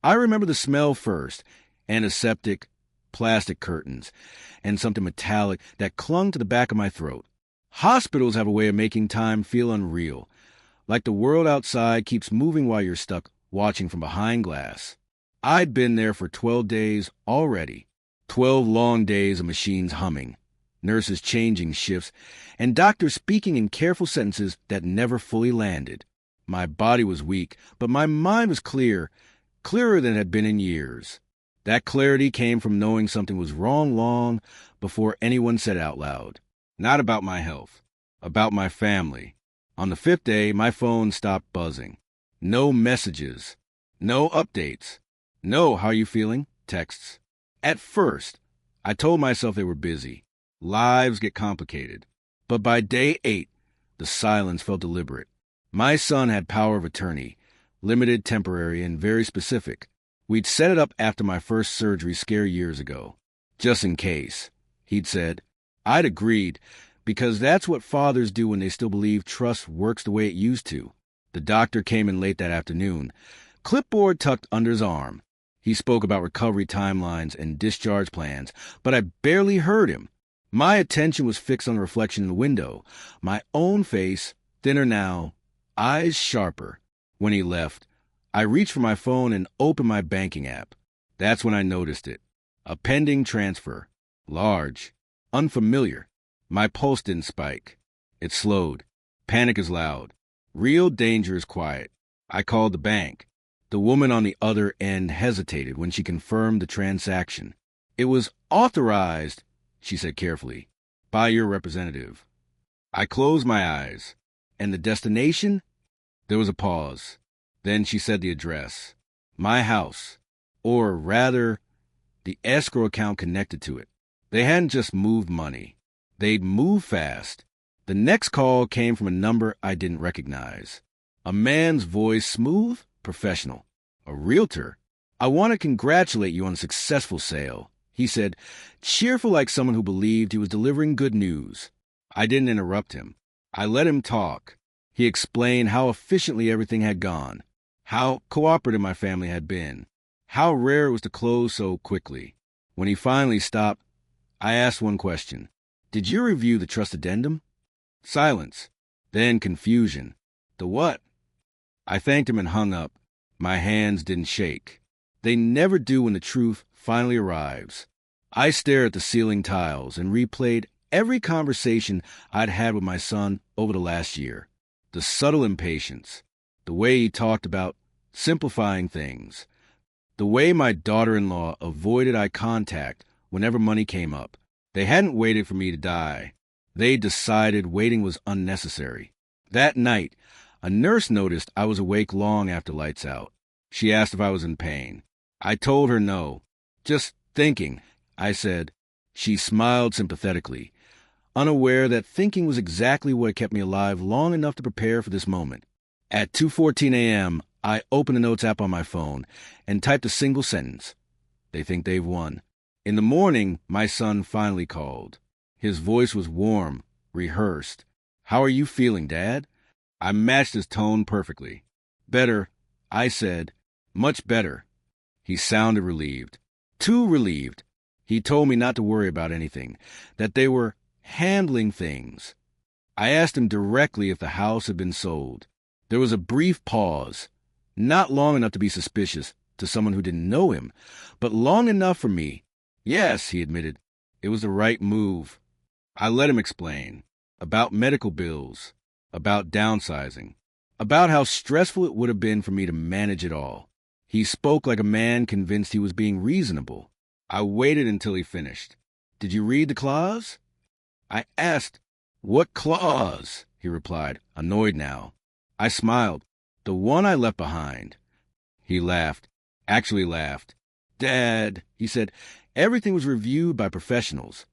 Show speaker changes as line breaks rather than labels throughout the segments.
I remember the smell first, antiseptic, plastic curtains, and something metallic that clung to the back of my throat. Hospitals have a way of making time feel unreal, like the world outside keeps moving while you're stuck watching from behind glass. I'd been there for 12 days already, 12 long days of machines humming, nurses changing shifts, and doctors speaking in careful sentences that never fully landed. My body was weak, but my mind was clear, clearer than it had been in years. That clarity came from knowing something was wrong long before anyone said it out loud. Not about my health, about my family. On the 5th day, my phone stopped buzzing. No messages, no updates, no "how you feeling?" texts. At first, I told myself they were busy. Lives get complicated. But by day 8, the silence felt deliberate. My son had power of attorney, limited, temporary, and very specific. We'd set it up after my first surgery scare years ago. Just in case, he'd said. I'd agreed, because that's what fathers do when they still believe trust works the way it used to. The doctor came in late that afternoon, clipboard tucked under his arm. He spoke about recovery timelines and discharge plans, but I barely heard him. My attention was fixed on the reflection in the window, my own face, thinner now, eyes sharper. When he left, I reached for my phone and opened my banking app. That's when I noticed it. A pending transfer. Large. Unfamiliar. My pulse didn't spike. It slowed. Panic is loud. Real danger is quiet. I called the bank. The woman on the other end hesitated when she confirmed the transaction. It was authorized, she said carefully, by your representative. I closed my eyes. And the destination? There was a pause. Then she said the address. My house. Or rather, the escrow account connected to it. They hadn't just moved money. They'd moved fast. The next call came from a number I didn't recognize. A man's voice, smooth, professional. A realtor. I want to congratulate you on a successful sale, he said, cheerful like someone who believed he was delivering good news. I didn't interrupt him. I let him talk. He explained how efficiently everything had gone, how cooperative my family had been, how rare it was to close so quickly. When he finally stopped, I asked one question. Did you review the trust addendum? Silence. Then confusion. The what? I thanked him and hung up. My hands didn't shake. They never do when the truth finally arrives. I stared at the ceiling tiles and replayed every conversation I'd had with my son over the last year. The subtle impatience. The way he talked about simplifying things. The way my daughter-in-law avoided eye contact whenever money came up. They hadn't waited for me to die. They decided waiting was unnecessary. That night, a nurse noticed I was awake long after lights out. She asked if I was in pain. I told her no. Just thinking, I said. She smiled sympathetically, unaware that thinking was exactly what kept me alive long enough to prepare for this moment. At 2:14 a.m., I opened the notes app on my phone and typed a single sentence. They think they've won. In the morning, my son finally called. His voice was warm, rehearsed. How are you feeling, Dad? I matched his tone perfectly. Better, I said. Much better. He sounded relieved. Too relieved. He told me not to worry about anything, that they were handling things. I asked him directly if the house had been sold. There was a brief pause, not long enough to be suspicious to someone who didn't know him, but long enough for me. Yes, he admitted. It was the right move. I let him explain. About medical bills. About downsizing. About how stressful it would have been for me to manage it all. He spoke like a man convinced he was being reasonable. I waited until he finished. Did you read the clause? I asked. What clause? He replied, annoyed now. I smiled. The one I left behind. He laughed. Actually laughed. Dad, he said, everything was reviewed by professionals.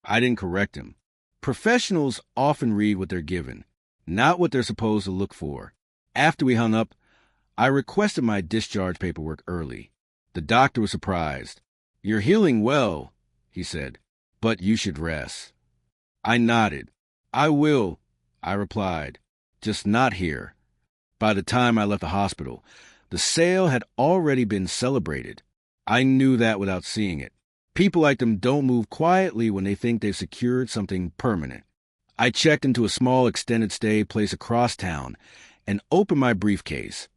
I didn't correct him. Professionals often read what they're given, not what they're supposed to look for. After we hung up, I requested my discharge paperwork early. The doctor was surprised. You're healing well, he said, but you should rest. I nodded. I will, I replied, just not here. By the time I left the hospital, The sale had already been celebrated. I knew that without seeing it. People like them don't move quietly when they think they've secured something permanent. I checked into a small extended stay place across town and opened my briefcase,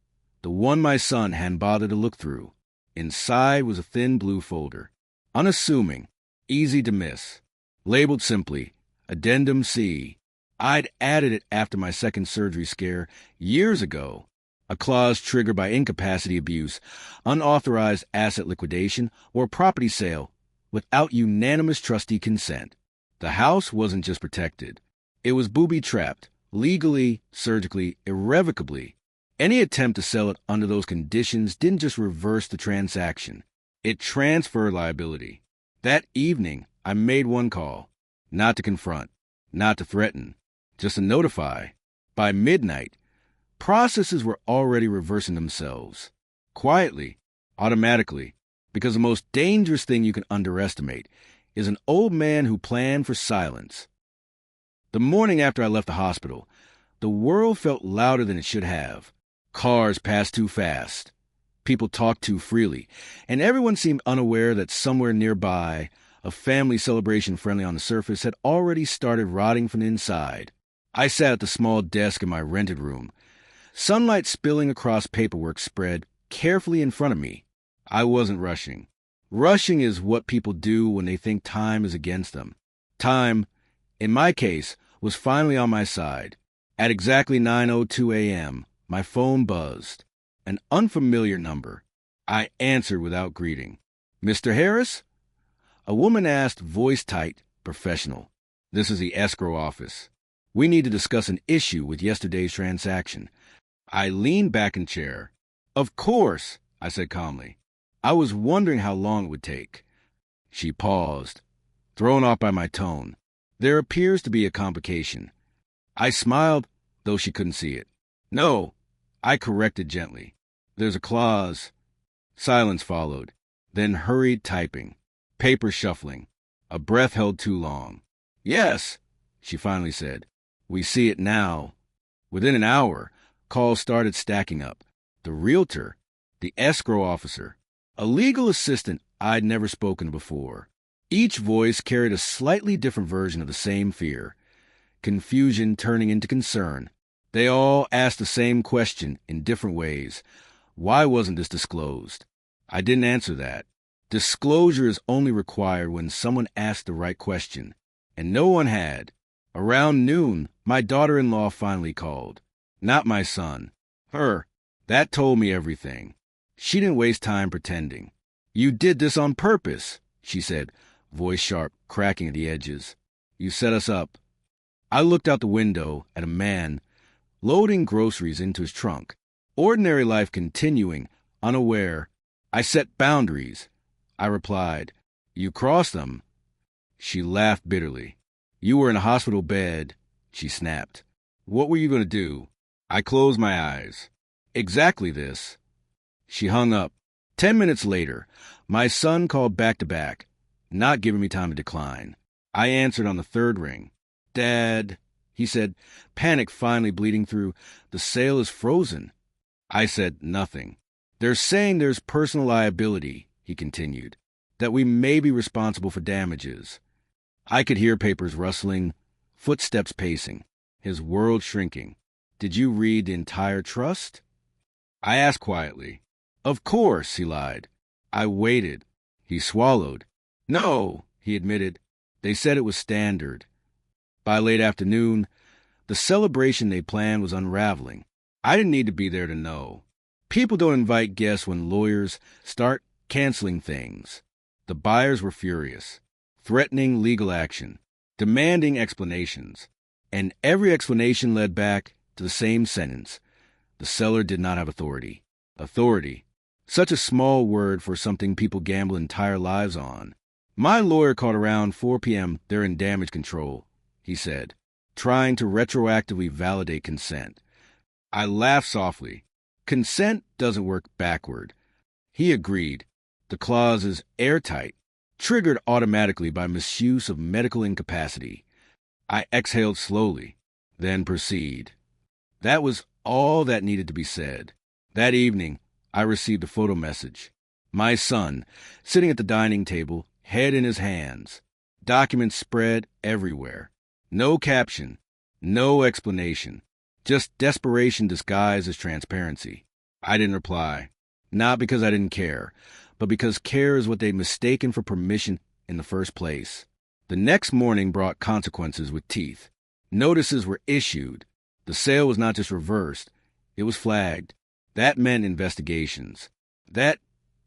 the one my son hadn't bothered to look through. Inside was a thin blue folder, unassuming, easy to miss, labeled simply, Addendum C. I'd added it after my second surgery scare years ago, a clause triggered by incapacity abuse, unauthorized asset liquidation, or property sale without unanimous trustee consent. The house wasn't just protected. It was booby-trapped, legally, surgically, irrevocably. Any attempt to sell it under those conditions didn't just reverse the transaction. It transferred liability. That evening, I made one call. Not to confront, not to threaten, just to notify. By midnight, processes were already reversing themselves. Quietly, automatically, because the most dangerous thing you can underestimate is an old man who planned for silence. The morning after I left the hospital, the world felt louder than it should have. Cars passed too fast. People talked too freely, and everyone seemed unaware that somewhere nearby, a family celebration friendly on the surface had already started rotting from the inside. I sat at the small desk in my rented room, sunlight spilling across paperwork spread carefully in front of me. I wasn't rushing. Rushing is what people do when they think time is against them. Time, in my case, was finally on my side. At exactly 9:02 a.m., my phone buzzed. An unfamiliar number. I answered without greeting. "Mr. Harris?" A woman asked, voice tight, professional. "This is the escrow office. We need to discuss an issue with yesterday's transaction." I leaned back in chair. "Of course," I said calmly. I was wondering how long it would take. She paused, thrown off by my tone. "There appears to be a complication." I smiled, though she couldn't see it. "No," I corrected gently. "There's a clause." Silence followed, then hurried typing, paper shuffling, a breath held too long. "Yes," she finally said. "We see it now." Within an hour, calls started stacking up. The realtor, the escrow officer, a legal assistant I'd never spoken to before. Each voice carried a slightly different version of the same fear, confusion turning into concern. They all asked the same question in different ways. Why wasn't this disclosed? I didn't answer that. Disclosure is only required when someone asked the right question, and no one had. Around noon, my daughter-in-law finally called. Not my son. Her. That told me everything. She didn't waste time pretending. "You did this on purpose," she said, voice sharp, cracking at the edges. "You set us up." I looked out the window at a man loading groceries into his trunk. Ordinary life continuing, unaware. "I set boundaries," I replied. "You crossed them." She laughed bitterly. "You were in a hospital bed," she snapped. "What were you going to do?" I closed my eyes. "Exactly this." She hung up. 10 minutes later, my son called back to back, not giving me time to decline. I answered on the third ring. "Dad," he said, panic finally bleeding through, "the sale is frozen." I said nothing. "They're saying there's personal liability," he continued, "that we may be responsible for damages." I could hear papers rustling, footsteps pacing, his world shrinking. "Did you read the entire trust?" I asked quietly. "Of course," he lied. I waited. He swallowed. "No," he admitted. "They said it was standard." By late afternoon, the celebration they planned was unraveling. I didn't need to be there to know. People don't invite guests when lawyers start canceling things. The buyers were furious, threatening legal action, demanding explanations. And every explanation led back to the same sentence. The seller did not have authority. Authority. Such a small word for something people gamble entire lives on. "My lawyer called around 4 p.m. They're in damage control," he said, trying to retroactively validate consent. I laughed softly. Consent doesn't work backward. He agreed. The clause is airtight, triggered automatically by misuse of medical incapacity. I exhaled slowly, then proceed. That was all that needed to be said. That evening, I received a photo message. My son, sitting at the dining table, head in his hands. Documents spread everywhere. No caption, no explanation. Just desperation disguised as transparency. I didn't reply. Not because I didn't care, but because care is what they'd mistaken for permission in the first place. The next morning brought consequences with teeth. Notices were issued. The sale was not just reversed, it was flagged. That meant investigations. That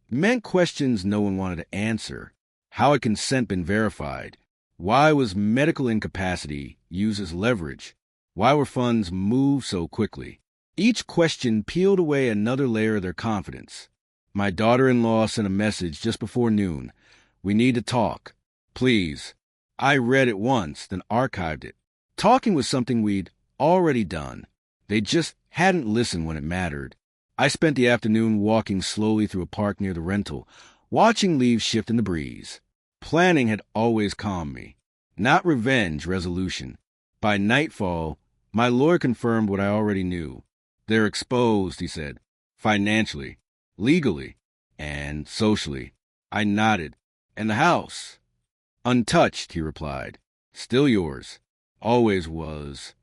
meant questions no one wanted to answer. How had consent been verified? Why was medical incapacity used as leverage? Why were funds moved so quickly? Each question peeled away another layer of their confidence. My daughter-in-law sent a message just before noon. We need to talk. Please. I read it once, then archived it. Talking was something we'd already done. They just hadn't listened when it mattered. I spent the afternoon walking slowly through a park near the rental, watching leaves shift in the breeze. Planning had always calmed me. Not revenge, resolution. By nightfall, my lawyer confirmed what I already knew. They're exposed, he said, financially, legally, and socially. I nodded. And the house? Untouched, he replied. Still yours. Always was.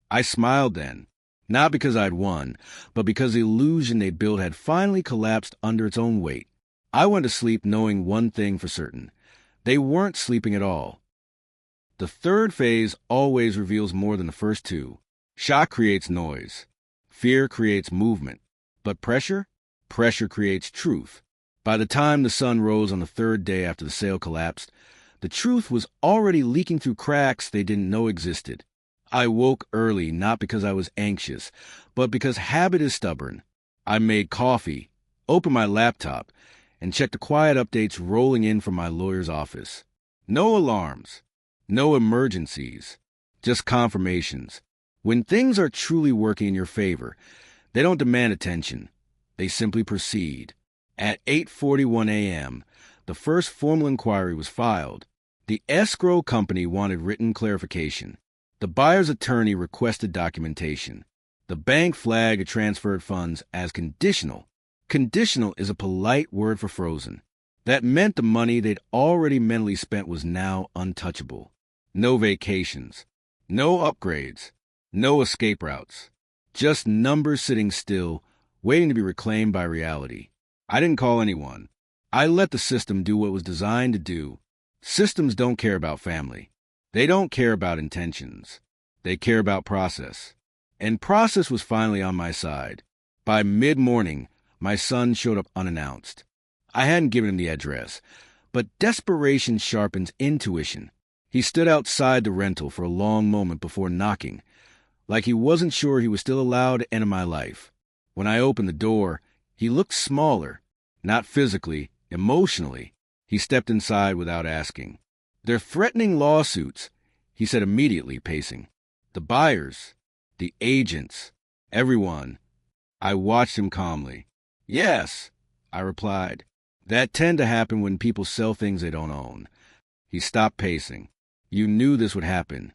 I smiled then, not because I'd won, but because the illusion they'd built had finally collapsed under its own weight. I went to sleep knowing one thing for certain. They weren't sleeping at all. The third phase always reveals more than the first two. Shock creates noise. Fear creates movement. But pressure? Pressure creates truth. By the time the sun rose on the third day after the sale collapsed, the truth was already leaking through cracks they didn't know existed. I woke early not because I was anxious, but because habit is stubborn. I made coffee, opened my laptop, and checked the quiet updates rolling in from my lawyer's office. No alarms, no emergencies, just confirmations. When things are truly working in your favor, they don't demand attention. They simply proceed. At 8:41 a.m., the first formal inquiry was filed. The escrow company wanted written clarification. The buyer's attorney requested documentation. The bank flagged the transferred funds as conditional. Conditional is a polite word for frozen. That meant the money they'd already mentally spent was now untouchable. No vacations, no upgrades, no escape routes. Just numbers sitting still, waiting to be reclaimed by reality. I didn't call anyone. I let the system do what it was designed to do. Systems don't care about family. They don't care about intentions. They care about process. And process was finally on my side. By mid-morning, my son showed up unannounced. I hadn't given him the address, but desperation sharpens intuition. He stood outside the rental for a long moment before knocking, like he wasn't sure he was still allowed to enter my life. When I opened the door, he looked smaller, not physically, emotionally. He stepped inside without asking. They're threatening lawsuits, he said immediately, pacing. The buyers, the agents, everyone. I watched him calmly. Yes, I replied. That tend to happen when people sell things they don't own. He stopped pacing. You knew this would happen.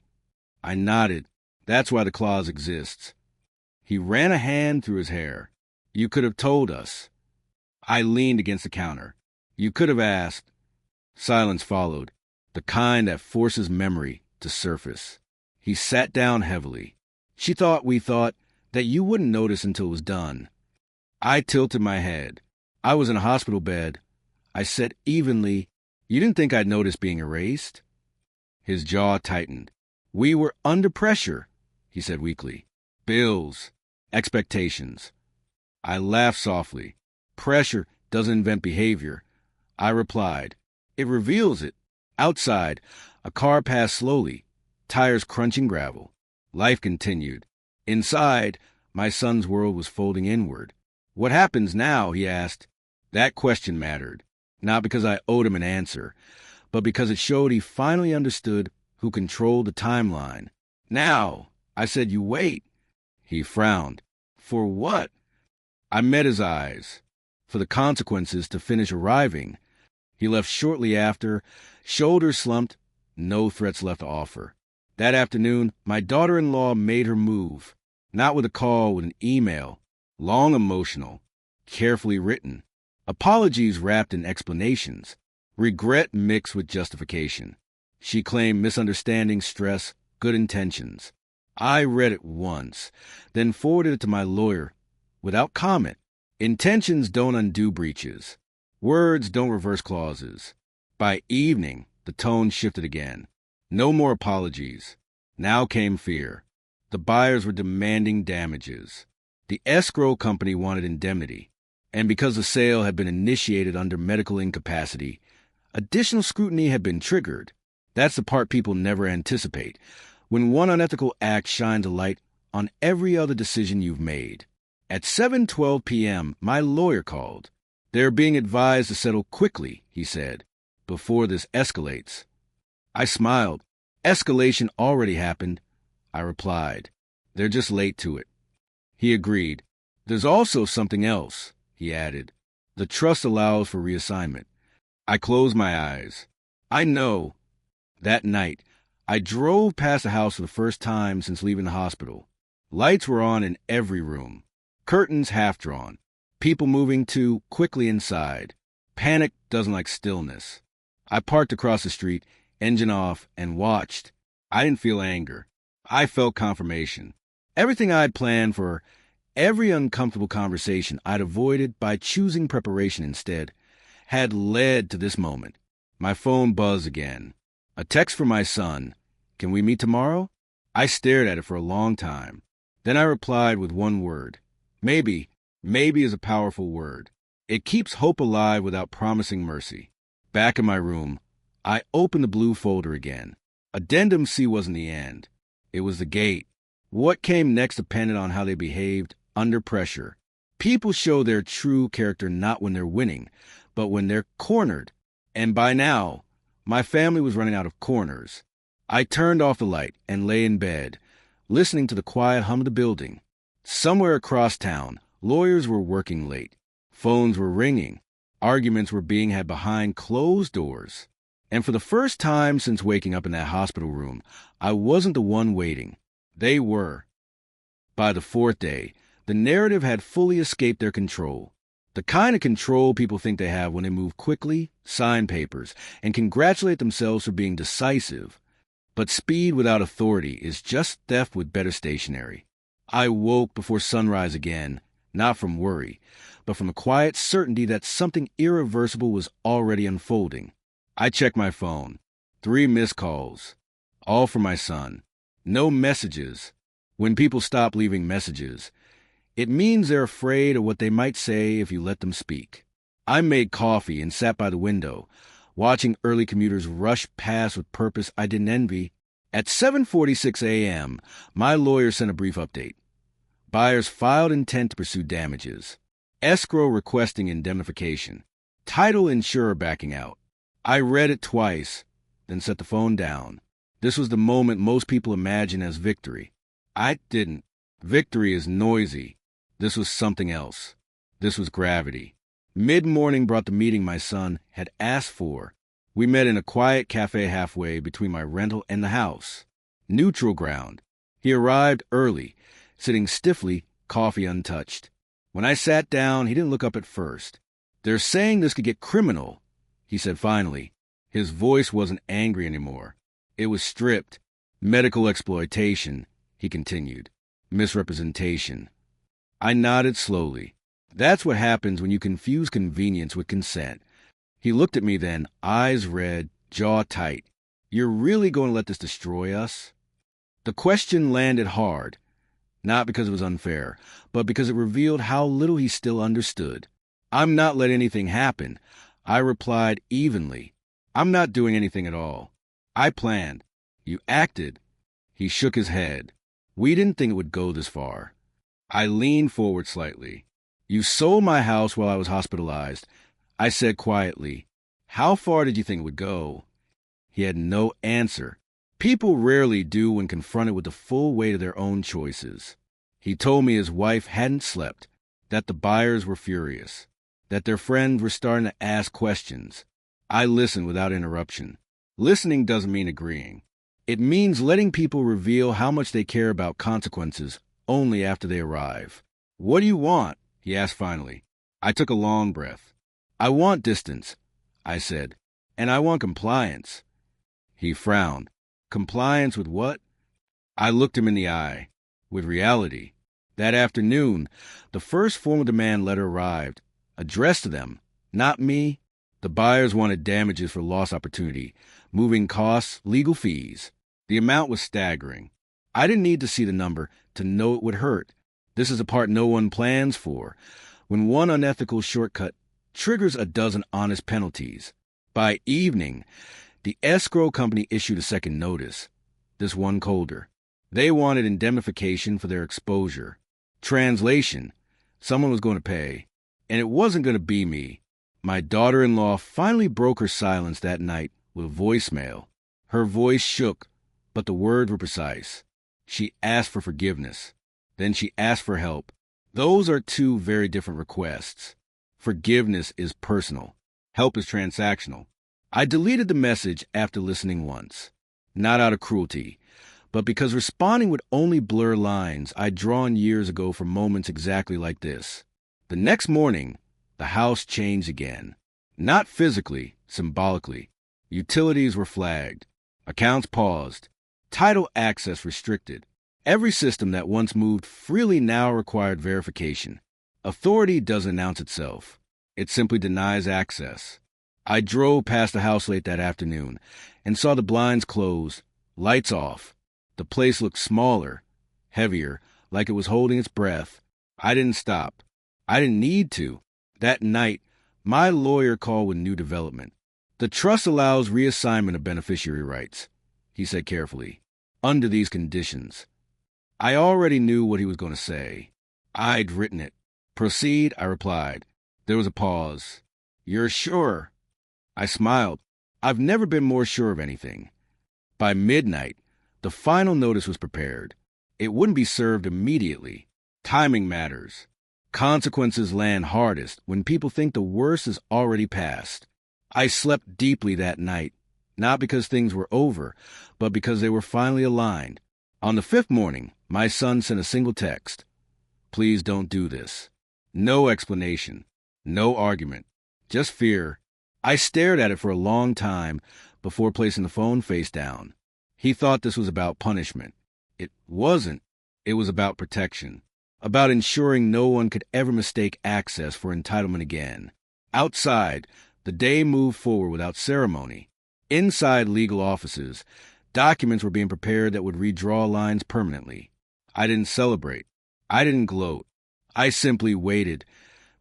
I nodded. That's why the clause exists. He ran a hand through his hair. You could have told us. I leaned against the counter. You could have asked. Silence followed, the kind that forces memory to surface. He sat down heavily. We thought that you wouldn't notice until it was done. I tilted my head. I was in a hospital bed. I said evenly, you didn't think I'd notice being erased? His jaw tightened. We were under pressure, he said weakly. Bills, expectations. I laughed softly. Pressure doesn't invent behavior. I replied. It reveals it. Outside, a car passed slowly, tires crunching gravel. Life continued. Inside, my son's world was folding inward. What happens now, he asked. That question mattered, not because I owed him an answer, but because it showed he finally understood who controlled the timeline. Now, I said, you wait. He frowned. For what? I met his eyes. For the consequences to finish arriving. He left shortly after, shoulders slumped, no threats left to offer. That afternoon, my daughter-in-law made her move. Not with a call, with an email. Long, emotional. carefully written. Apologies wrapped in explanations. Regret mixed with justification. She claimed misunderstanding, stress, good intentions. I read it once, then forwarded it to my lawyer without comment. Intentions don't undo breaches. Words don't reverse clauses. By evening, the tone shifted again. No more apologies. Now came fear. The buyers were demanding damages. The escrow company wanted indemnity. And because the sale had been initiated under medical incapacity, additional scrutiny had been triggered. That's the part people never anticipate, when one unethical act shines a light on every other decision you've made. At 7:12 p.m., my lawyer called. They're being advised to settle quickly, he said, before this escalates. I smiled. Escalation already happened, I replied. They're just late to it. He agreed. There's also something else, he added. The trust allows for reassignment. I closed my eyes. I know. That night, I drove past the house for the first time since leaving the hospital. Lights were on in every room. Curtains half drawn. People moving too quickly inside. Panic doesn't like stillness. I parked across the street, engine off, and watched. I didn't feel anger. I felt confirmation. Everything I'd planned for, every uncomfortable conversation I'd avoided by choosing preparation instead, had led to this moment. My phone buzzed again. A text from my son. Can we meet tomorrow? I stared at it for a long time. Then I replied with one word. Maybe. Maybe is a powerful word. It keeps hope alive without promising mercy. Back in my room, I opened the blue folder again. Addendum C wasn't the end. It was the gate. What came next depended on how they behaved under pressure. People show their true character not when they're winning, but when they're cornered. And by now, my family was running out of corners. I turned off the light and lay in bed, listening to the quiet hum of the building. Somewhere across town, lawyers were working late. Phones were ringing. Arguments were being had behind closed doors. And for the first time since waking up in that hospital room, I wasn't the one waiting. They were. By the fourth day, the narrative had fully escaped their control. The kind of control people think they have when they move quickly, sign papers, and congratulate themselves for being decisive. But speed without authority is just theft with better stationery. I woke before sunrise again, not from worry, but from a quiet certainty that something irreversible was already unfolding. I checked my phone. 3 missed calls. All from my son. No messages. When people stop leaving messages, it means they're afraid of what they might say if you let them speak. I made coffee and sat by the window, watching early commuters rush past with purpose I didn't envy. At 7:46 a.m., my lawyer sent a brief update. Buyers filed intent to pursue damages. Escrow requesting indemnification. Title insurer backing out. I read it twice, then set the phone down. This was the moment most people imagine as victory. I didn't. Victory is noisy. This was something else. This was gravity. Mid-morning brought the meeting my son had asked for. We met in a quiet cafe halfway between my rental and the house. Neutral ground. He arrived early, sitting stiffly, coffee untouched. When I sat down, he didn't look up at first. They're saying this could get criminal, he said finally. His voice wasn't angry anymore. It was stripped. Medical exploitation, he continued. Misrepresentation. I nodded slowly. That's what happens when you confuse convenience with consent. He looked at me then, eyes red, jaw tight. You're really going to let this destroy us? The question landed hard. Not because it was unfair, but because it revealed how little he still understood. I'm not letting anything happen, I replied evenly. I'm not doing anything at all. I planned. You acted. He shook his head. We didn't think it would go this far. I leaned forward slightly. You sold my house while I was hospitalized. I said quietly. How far did you think it would go? He had no answer. People rarely do when confronted with the full weight of their own choices. He told me his wife hadn't slept, that the buyers were furious, that their friends were starting to ask questions. I listened without interruption. Listening doesn't mean agreeing. It means letting people reveal how much they care about consequences only after they arrive. What do you want? He asked finally. I took a long breath. I want distance, I said, and I want compliance. He frowned. Compliance with what? I looked him in the eye. With reality. That afternoon, the first formal demand letter arrived, addressed to them, not me. The buyers wanted damages for lost opportunity, moving costs, legal fees. The amount was staggering. I didn't need to see the number to know it would hurt. This is a part no one plans for, when one unethical shortcut triggers a dozen honest penalties. By evening, the escrow company issued a second notice, this one colder. They wanted indemnification for their exposure. Translation, someone was going to pay, and it wasn't going to be me. My daughter-in-law finally broke her silence that night with a voicemail. Her voice shook, but the words were precise. She asked for forgiveness. Then she asked for help. Those are two very different requests. Forgiveness is personal. Help is transactional. I deleted the message after listening once. Not out of cruelty, but because responding would only blur lines I'd drawn years ago for moments exactly like this. The next morning, the house changed again. Not physically, symbolically. Utilities were flagged. Accounts paused. Title access restricted. Every system that once moved freely now required verification. Authority doesn't announce itself. It simply denies access. I drove past the house late that afternoon and saw the blinds closed, lights off. The place looked smaller, heavier, like it was holding its breath. I didn't stop. I didn't need to. That night, my lawyer called with new development. The trust allows reassignment of beneficiary rights, he said carefully, under these conditions. I already knew what he was going to say. I'd written it. Proceed, I replied. There was a pause. You're sure? I smiled. I've never been more sure of anything. By midnight, the final notice was prepared. It wouldn't be served immediately. Timing matters. Consequences land hardest when people think the worst is already past. I slept deeply that night, not because things were over, but because they were finally aligned. On the fifth morning, my son sent a single text. Please don't do this. No explanation. No argument. Just fear. I stared at it for a long time before placing the phone face down. He thought this was about punishment. It wasn't. It was about protection. About ensuring no one could ever mistake access for entitlement again. Outside, the day moved forward without ceremony. Inside legal offices, documents were being prepared that would redraw lines permanently. I didn't celebrate. I didn't gloat. I simply waited,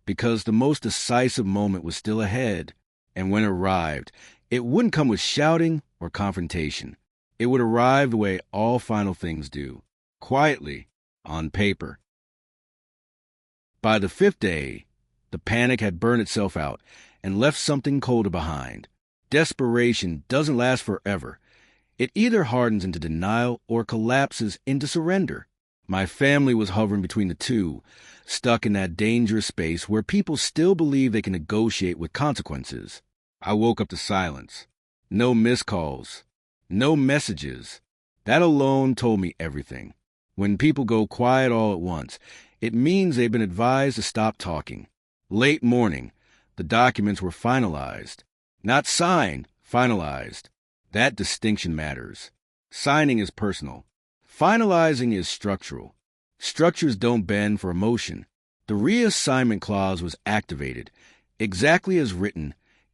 because the most decisive moment was still ahead. And when it arrived, it wouldn't come with shouting or confrontation. It would arrive the way all final things do, quietly, on paper. By the fifth day, the panic had burned itself out and left something colder behind. Desperation doesn't last forever. It either hardens into denial or collapses into surrender. My family was hovering between the two, stuck in that dangerous space where people still believe they can negotiate with consequences. I woke up to silence. No missed calls. No messages. That alone told me everything. When people go quiet all at once, it means they've been advised to stop talking. Late morning, the documents were finalized. Not signed, finalized. That distinction matters. Signing is personal. Finalizing is structural. Structures don't bend for emotion. The reassignment clause was activated, exactly as written,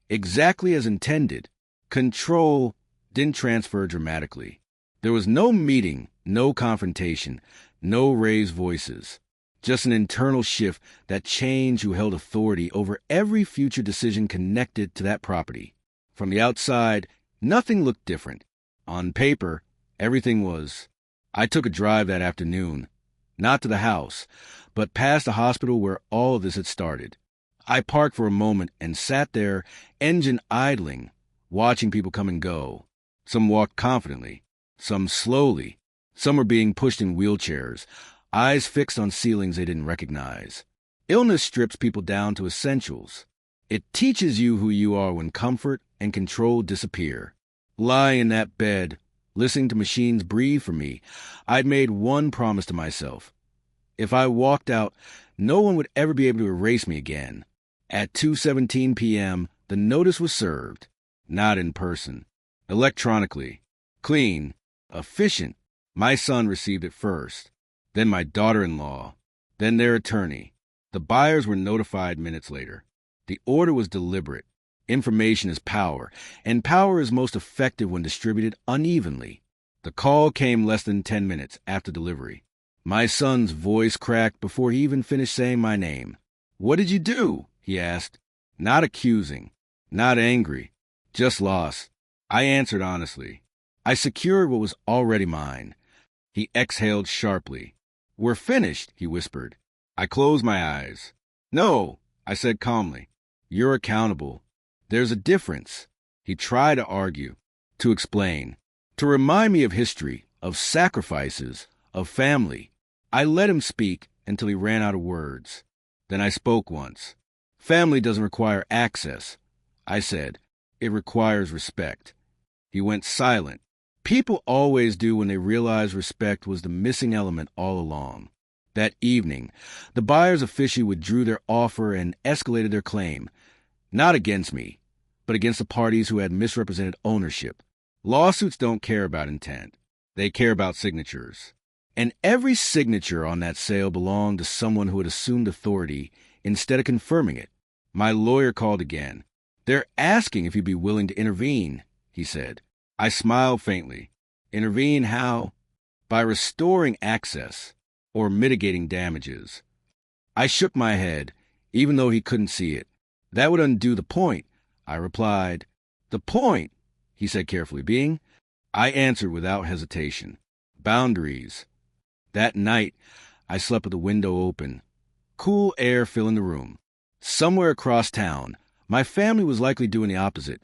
exactly as intended. Control didn't transfer dramatically. There was no meeting, no confrontation, no raised voices. Just an internal shift that changed who held authority over every future decision connected to that property. From the outside, nothing looked different. On paper, everything was. I took a drive that afternoon, not to the house, but past the hospital where all of this had started. I parked for a moment and sat there, engine idling, watching people come and go. Some walked confidently, some slowly. Some were being pushed in wheelchairs, eyes fixed on ceilings they didn't recognize. Illness strips people down to essentials. It teaches you who you are when comfort and control disappear. Lying in that bed, listening to machines breathe for me, I'd made one promise to myself. If I walked out, no one would ever be able to erase me again. At 2:17 p.m., the notice was served. Not in person. Electronically. Clean. Efficient. My son received it first. Then my daughter-in-law. Then their attorney. The buyers were notified minutes later. The order was deliberate. Information is power, and power is most effective when distributed unevenly. The call came less than 10 minutes after delivery. My son's voice cracked before he even finished saying my name. "What did you do?" he asked. Not accusing, not angry, just lost. I answered honestly. I secured what was already mine. He exhaled sharply. "We're finished," he whispered. I closed my eyes. "No," I said calmly. "You're accountable. There's a difference." He tried to argue, to explain, to remind me of history, of sacrifices, of family. I let him speak until he ran out of words. Then I spoke once. "Family doesn't require access," I said. "It requires respect." He went silent. People always do when they realize respect was the missing element all along. That evening, the buyers officially withdrew their offer and escalated their claim, not against me, but against the parties who had misrepresented ownership. Lawsuits don't care about intent. They care about signatures. And every signature on that sale belonged to someone who had assumed authority instead of confirming it. My lawyer called again. "They're asking if you'd be willing to intervene," he said. I smiled faintly. Intervene how? By restoring access or mitigating damages. I shook my head, even though he couldn't see it. "That would undo the point," I replied. "The point," he said carefully, "being?" I answered without hesitation. "Boundaries." That night, I slept with the window open. Cool air filling the room. Somewhere across town, my family was likely doing the opposite.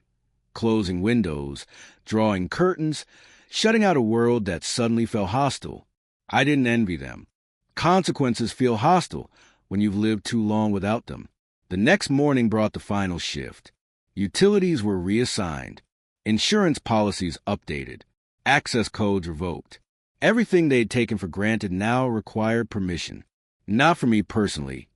Closing windows, drawing curtains, shutting out a world that suddenly felt hostile. I didn't envy them. Consequences feel hostile when you've lived too long without them. The next morning brought the final shift. Utilities were reassigned. Insurance policies updated. Access codes revoked. Everything they'd taken for granted now required permission. Not from me personally.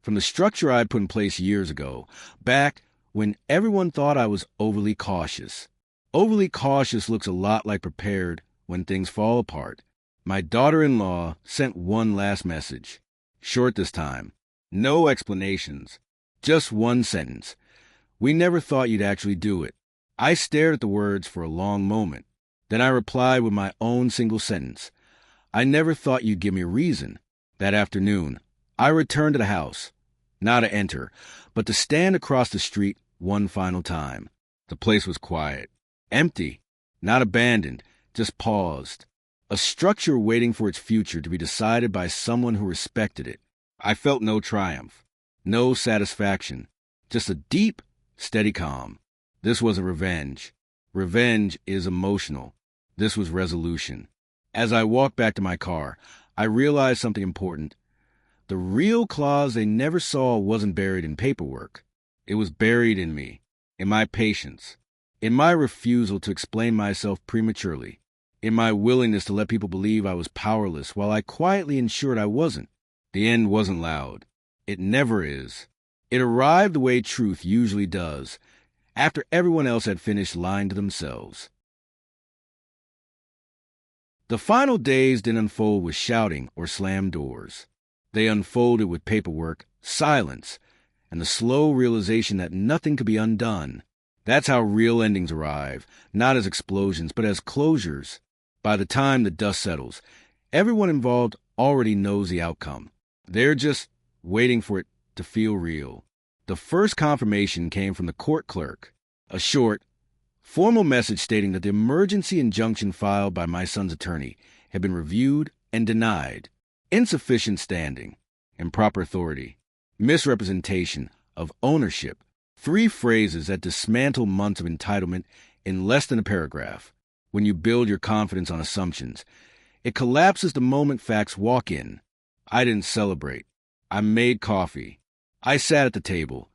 From the structure I'd put in place years ago, back when everyone thought I was overly cautious. Overly cautious looks a lot like prepared when things fall apart. My daughter-in-law sent one last message. Short this time. No explanations. Just one sentence. "We never thought you'd actually do it." I stared at the words for a long moment. Then I replied with my own single sentence. "I never thought you'd give me a reason." That afternoon, I returned to the house. Not to enter, but to stand across the street one final time. The place was quiet. Empty. Not abandoned. Just paused. A structure waiting for its future to be decided by someone who respected it. I felt no triumph. No satisfaction. Just a deep, steady calm. This wasn't revenge. Revenge is emotional. This was resolution. As I walked back to my car, I realized something important. The real clause they never saw wasn't buried in paperwork. It was buried in me, in my patience, in my refusal to explain myself prematurely, in my willingness to let people believe I was powerless while I quietly ensured I wasn't. The end wasn't loud. It never is. It arrived the way truth usually does, after everyone else had finished lying to themselves. The final days didn't unfold with shouting or slammed doors. They unfolded with paperwork, silence, and the slow realization that nothing could be undone. That's how real endings arrive, not as explosions, but as closures. By the time the dust settles, everyone involved already knows the outcome. They're just waiting for it to feel real. The first confirmation came from the court clerk, a short, formal message stating that the emergency injunction filed by my son's attorney had been reviewed and denied. Insufficient standing, improper authority, misrepresentation of ownership. 3 phrases that dismantle months of entitlement in less than a paragraph. When you build your confidence on assumptions, it collapses the moment facts walk in. I didn't celebrate. I made coffee. I sat at the table,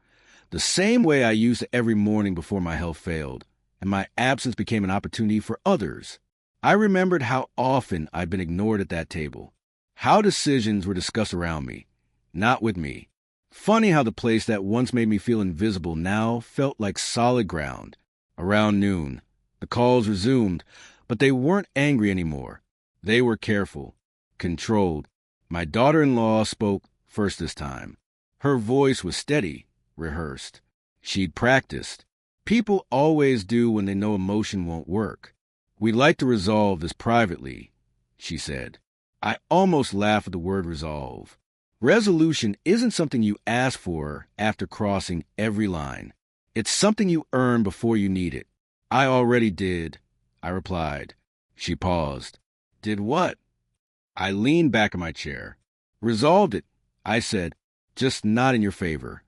the same way I used to every morning before my health failed, and my absence became an opportunity for others. I remembered how often I'd been ignored at that table, how decisions were discussed around me, not with me. Funny how the place that once made me feel invisible now felt like solid ground. Around noon, the calls resumed, but they weren't angry anymore. They were careful, controlled. My daughter-in-law spoke first this time. Her voice was steady, rehearsed. She'd practiced. People always do when they know emotion won't work. "We'd like to resolve this privately," she said. I almost laughed at the word resolve. Resolution isn't something you ask for after crossing every line. It's something you earn before you need it. "I already did," I replied. She paused. "Did what?" I leaned back in my chair. "Resolved it," I said, "just not in your favor."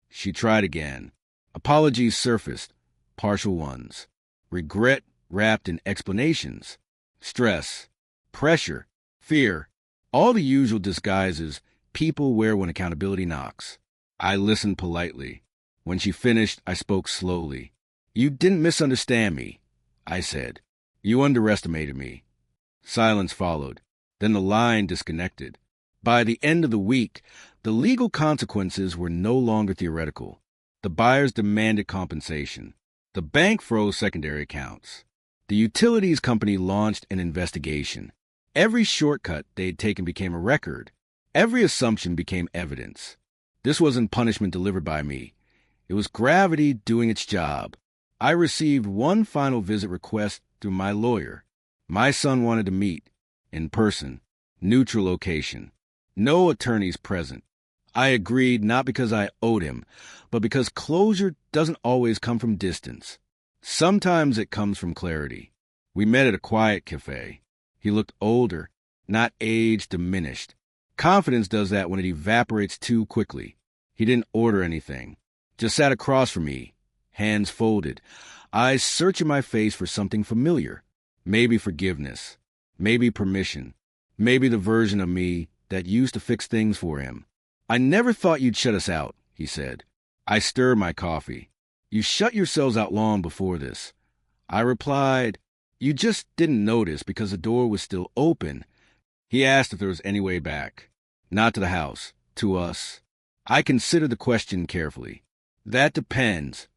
She tried again. Apologies surfaced, partial ones. Regret wrapped in explanations. Stress, pressure, fear, all the usual disguises people wear when accountability knocks. I listened politely. When she finished, I spoke slowly. "You didn't misunderstand me," I said. "You underestimated me." Silence followed. Then the line disconnected. By the end of the week, the legal consequences were no longer theoretical. The buyers demanded compensation. The bank froze secondary accounts. The utilities company launched an investigation. Every shortcut they'd taken became a record. Every assumption became evidence. This wasn't punishment delivered by me. It was gravity doing its job. I received one final visit request through my lawyer. My son wanted to meet, in person, neutral location. No attorneys present. I agreed not because I owed him, but because closure doesn't always come from distance. Sometimes it comes from clarity. We met at a quiet cafe. He looked older, not age diminished. Confidence does that when it evaporates too quickly. He didn't order anything. Just sat across from me, hands folded, eyes searching my face for something familiar. Maybe forgiveness. Maybe permission. Maybe the version of me that used to fix things for him. "I never thought you'd shut us out," he said. I stirred my coffee. "You shut yourselves out long before this." I replied, "You just didn't notice because the door was still open." He asked if there was any way back. "Not to the house, to us." I considered the question carefully. "That depends,"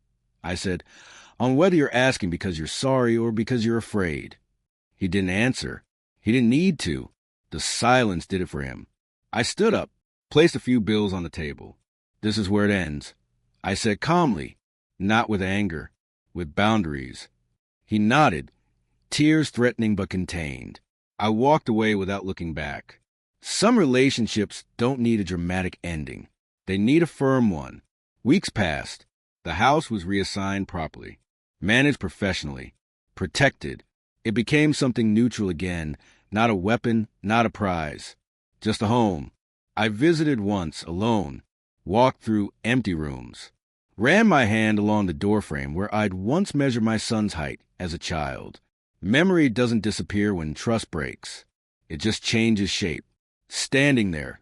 I said, "on whether you're asking because you're sorry or because you're afraid." He didn't answer. He didn't need to. The silence did it for him. I stood up, placed a few bills on the table. "This is where it ends," I said calmly, not with anger, with boundaries. He nodded, tears threatening but contained. I walked away without looking back. Some relationships don't need a dramatic ending. They need a firm one. Weeks passed. The house was reassigned properly, managed professionally, protected. It became something neutral again, not a weapon, not a prize, just a home. I visited once, alone, walked through empty rooms, ran my hand along the doorframe where I'd once measured my son's height as a child. Memory doesn't disappear when trust breaks. It just changes shape. Standing there,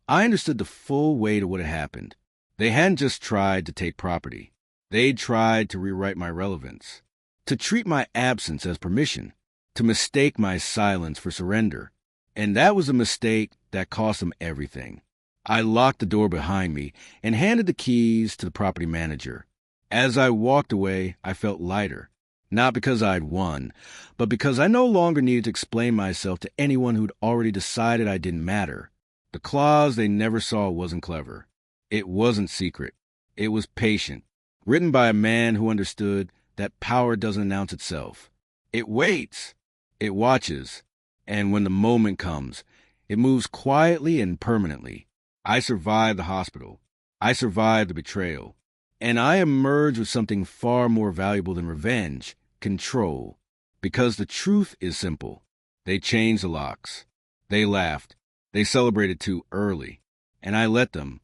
I understood the full weight of what had happened. They hadn't just tried to take property. They'd tried to rewrite my relevance, to treat my absence as permission, to mistake my silence for surrender. And that was a mistake that cost them everything. I locked the door behind me and handed the keys to the property manager. As I walked away, I felt lighter. Not because I'd won, but because I no longer needed to explain myself to anyone who'd already decided I didn't matter. The clause they never saw wasn't clever. It wasn't secret. It was patient, written by a man who understood that power doesn't announce itself. It waits. It watches. And when the moment comes, it moves quietly and permanently. I survived the hospital. I survived the betrayal. And I emerged with something far more valuable than revenge: control. Because the truth is simple. They changed the locks. They laughed. They celebrated too early. And I let them.